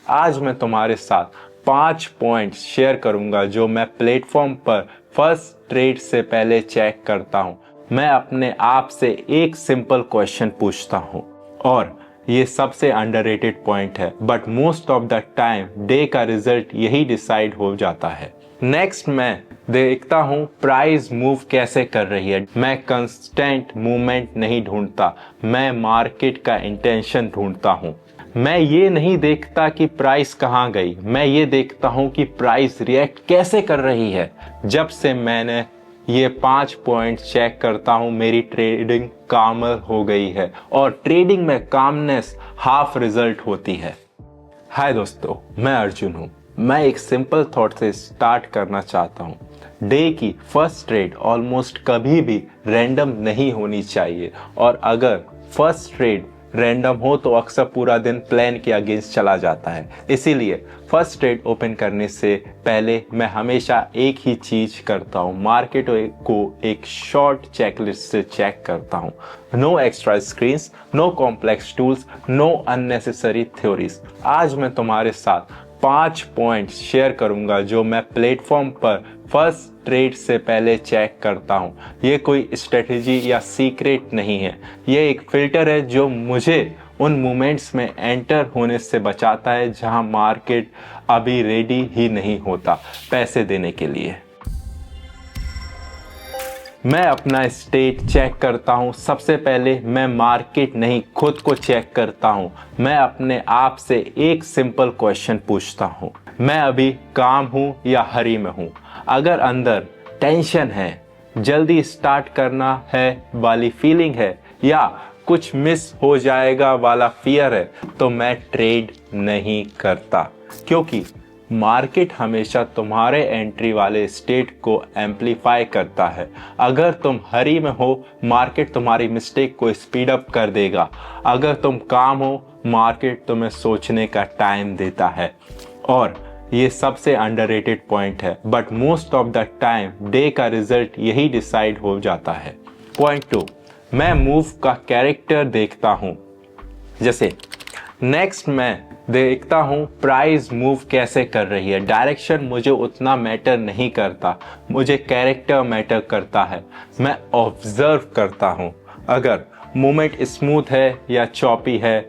आज मैं तुम्हारे साथ 5 पॉइंट्स शेयर करूंगा जो मैं प्लेटफॉर्म पर फर्स्ट ट्रेड से पहले चेक करता हूं। मैं अपने आप से एक सिंपल क्वेश्चन पूछता हूं और ये सबसे अंडररेटेड पॉइंट है, but most of the time day का रिजल्ट यही डिसाइड हो जाता है। नेक्स्ट मैं देखता हूँ प्राइस मूव कैसे कर रही है। मैं कंस्टेंट मूवमेंट नहीं ढूंढता, मैं मार्केट का इंटेंशन ढूंढता हूँ। मैं ये नहीं देखता कि प्राइस कहाँ गई, मैं ये देखता हूँ कि प्राइस रिएक्ट कैसे कर रही है। जब से मैंने ये 5 पॉइंट चेक करता हूँ, मेरी ट्रेडिंग कामर हो गई है और ट्रेडिंग में कामनेस हाफ रिजल्ट होती है। हाय दोस्तों, मैं अर्जुन हूँ। मैं एक सिंपल थॉट से स्टार्ट करना चाहता हूँ। डे की फर्स्ट ट्रेड ऑलमोस्ट कभी भी रैंडम नहीं होनी चाहिए, और अगर फर्स्ट ट्रेड रैंडम हो तो अक्सर पूरा दिन प्लान के अगेंस्ट चला जाता है। इसीलिए फर्स्ट ट्रेड ओपन करने से पहले मैं हमेशा एक ही चीज करता हूँ, मार्केट को एक शॉर्ट चेकलिस्ट से चेक करता हूँ। No extra screens, no complex tools, no unnecessary theories. आज मैं तुम्हारे साथ 5 पॉइंट्स शेयर करूंगा जो मैं प्लेटफॉर्म पर फर्स्ट ट्रेड से पहले चेक करता हूं। ये कोई स्ट्रेटेजी या सीक्रेट नहीं है, ये एक फिल्टर है जो मुझे उन मोमेंट्स में एंटर होने से बचाता है जहां मार्केट अभी रेडी ही नहीं होता पैसे देने के लिए। मैं अपना स्टेट चेक करता हूं। सबसे पहले मैं मार्केट नहीं, खुद को चेक करता हूं। मैं अपने आप से एक सिंपल क्वेश्चन पूछता हूं, मैं अभी काम हूं या हरी में हूं। अगर अंदर टेंशन है, जल्दी स्टार्ट करना है वाली फीलिंग है, या कुछ मिस हो जाएगा वाला फियर है, तो मैं ट्रेड नहीं करता, क्योंकि मार्केट हमेशा तुम्हारे एंट्री वाले स्टेट को एम्पलीफाई करता है। अगर तुम हरी में हो, मार्केट तुम्हारी मिस्टेक को स्पीड अप कर देगा। अगर तुम काम हो, मार्केट तुम्हें सोचने का टाइम देता है। और ये सबसे अंडररेटेड पॉइंट है, but most of the time day का रिजल्ट यही डिसाइड हो जाता है। पॉइंट 2, मैं मूव का कैरेक्टर देखता हूं। जैसे नेक्स्ट मैं देखता हूं प्राइस मूव कैसे कर रही है। डायरेक्शन मुझे उतना मैटर नहीं करता, मुझे कैरेक्टर मैटर करता है। मैं ऑब्जर्व करता हूं, अगर मूवमेंट स्मूथ है या चॉपी है,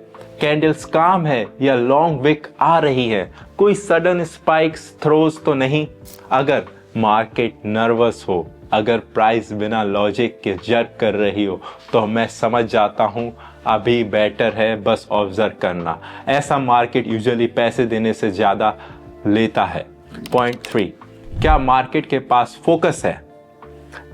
कैंडल्स काम है या लॉन्ग विक आ रही है, कोई सडन स्पाइक्स थ्रोज तो नहीं। अगर मार्केट नर्वस हो, अगर प्राइस बिना लॉजिक के जर्क कर रही हो, तो मैं समझ जाता हूं अभी बेटर है बस ऑब्जर्व करना। ऐसा मार्केट यूजुअली पैसे देने से ज्यादा लेता है। पॉइंट 3, क्या मार्केट के पास फोकस है।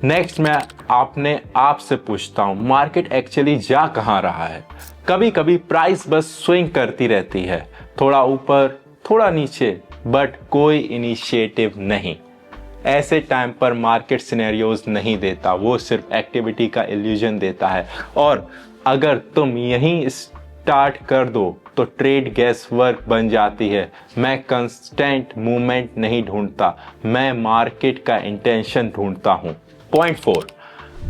नेक्स्ट मैं अपने आप से पूछता हूं, मार्केट एक्चुअली जा कहां रहा है। कभी कभी प्राइस बस स्विंग करती रहती है, थोड़ा ऊपर थोड़ा नीचे, बट कोई इनिशिएटिव नहीं। ऐसे टाइम पर मार्केट सिनेरियोज नहीं देता, वो सिर्फ एक्टिविटी का इल्यूजन देता है। और अगर तुम यहीं स्टार्ट कर दो तो ट्रेड गैस वर्क बन जाती है। मैं कंस्टेंट मूवमेंट नहीं ढूंढता, मैं मार्केट का इंटेंशन ढूंढता हूं। पॉइंट 4,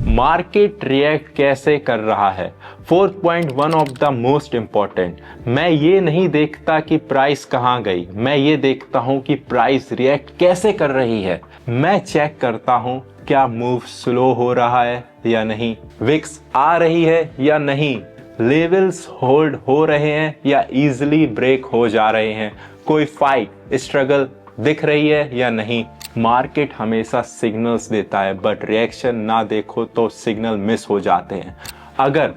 मार्केट रिएक्ट कैसे कर रहा है। 4th point, one of the most important. मैं ये नहीं देखता कि प्राइस कहाँ गई, मैं ये देखता हूँ कि प्राइस रिएक्ट कैसे कर रही है। मैं चेक करता हूँ क्या मूव स्लो हो रहा है या नहीं, विक्स आ रही है या नहीं, लेवल्स होल्ड हो रहे हैं या इजीली ब्रेक हो जा रहे हैं, कोई फाइट स्ट्रगल दिख रही है या नहीं। मार्केट हमेशा सिग्नल्स देता है, बट रिएक्शन ना देखो तो सिग्नल मिस हो जाते हैं। अगर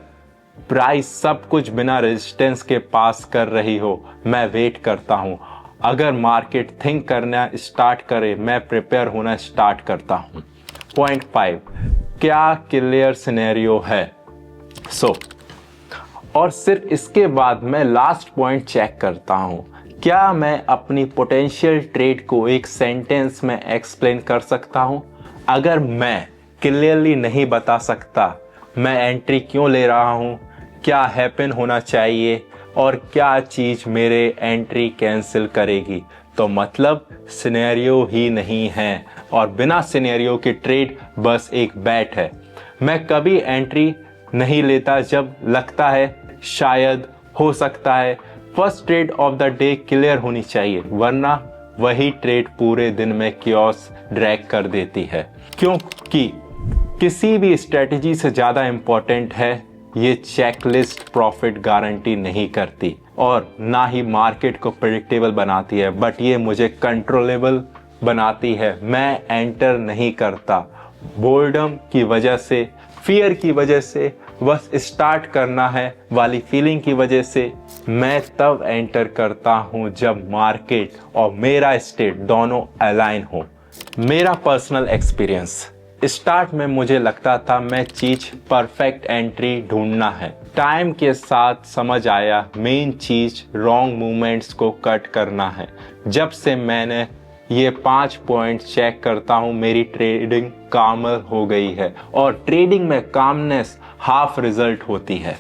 प्राइस सब कुछ बिना रेजिस्टेंस के पास कर रही हो, मैं वेट करता हूं। अगर मार्केट थिंक करना स्टार्ट करे, मैं प्रिपेयर होना स्टार्ट करता हूं। पॉइंट 5, क्या क्लियर सिनेरियो है। और सिर्फ इसके बाद मैं लास्ट पॉइंट चेक करता हूं, क्या मैं अपनी पोटेंशियल ट्रेड को एक सेंटेंस में एक्सप्लेन कर सकता हूं। अगर मैं क्लियरली नहीं बता सकता मैं एंट्री क्यों ले रहा हूं, क्या हैपन होना चाहिए और क्या चीज मेरे एंट्री कैंसिल करेगी, तो मतलब सिनेरियो ही नहीं है, और बिना सिनेरियो के ट्रेड बस एक बैट है। मैं कभी एंट्री नहीं लेता जब लगता है शायद, हो सकता है, first trade off the day clear होनी चाहिए, वरना वही ट्रेड पूरे दिन में क्योस ड्रैग कर देती है। क्योंकि किसी भी स्ट्रेटजी से ज़्यादा इम्पोर्टेंट है ये चेकलिस्ट प्रॉफिट गारंटी नहीं करती और ना ही मार्केट को प्रेडिक्टेबल बनाती है, बट ये मुझे कंट्रोलेबल बनाती है। मैं एंटर नहीं करता बोर्डम की वजह से, फियर की वजह से, बस स्टार्ट करना है वाली फीलिंग की वजह से। मैं तब एंटर करता हूं जब मार्केट और मेरा स्टेट दोनों अलाइन हो। मेरा पर्सनल एक्सपीरियंस, स्टार्ट में मुझे लगता था मैं चीज परफेक्ट एंट्री ढूंढना है। टाइम के साथ समझ आया मेन चीज रॉन्ग मूवमेंट्स को कट करना है। जब से मैंने ये 5 पॉइंट चेक करता हूं, मेरी ट्रेडिंग कामर हो गई है और ट्रेडिंग में कामनेस हाफ रिजल्ट होती है।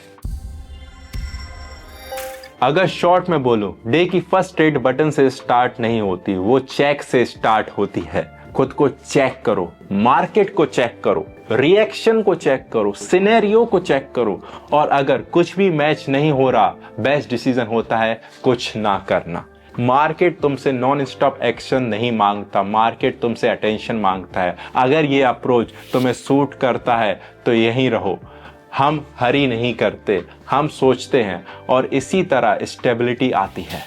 अगर शॉर्ट में बोलूं, डे की फर्स्ट ट्रेड बटन से स्टार्ट नहीं होती, वो चेक से स्टार्ट होती है। खुद को चेक करो, मार्केट को चेक करो, रिएक्शन को चेक करो, सिनेरियो को चेक करो, और अगर कुछ भी मैच नहीं हो रहा, बेस्ट डिसीजन होता है कुछ ना करना। मार्केट तुमसे नॉन स्टॉप एक्शन नहीं मांगता, मार्केट तुमसे अटेंशन मांगता है। अगर ये अप्रोच तुम्हें सूट करता है तो यहीं रहो। हम हरी नहीं करते, हम सोचते हैं और इसी तरह स्टेबिलिटी आती है।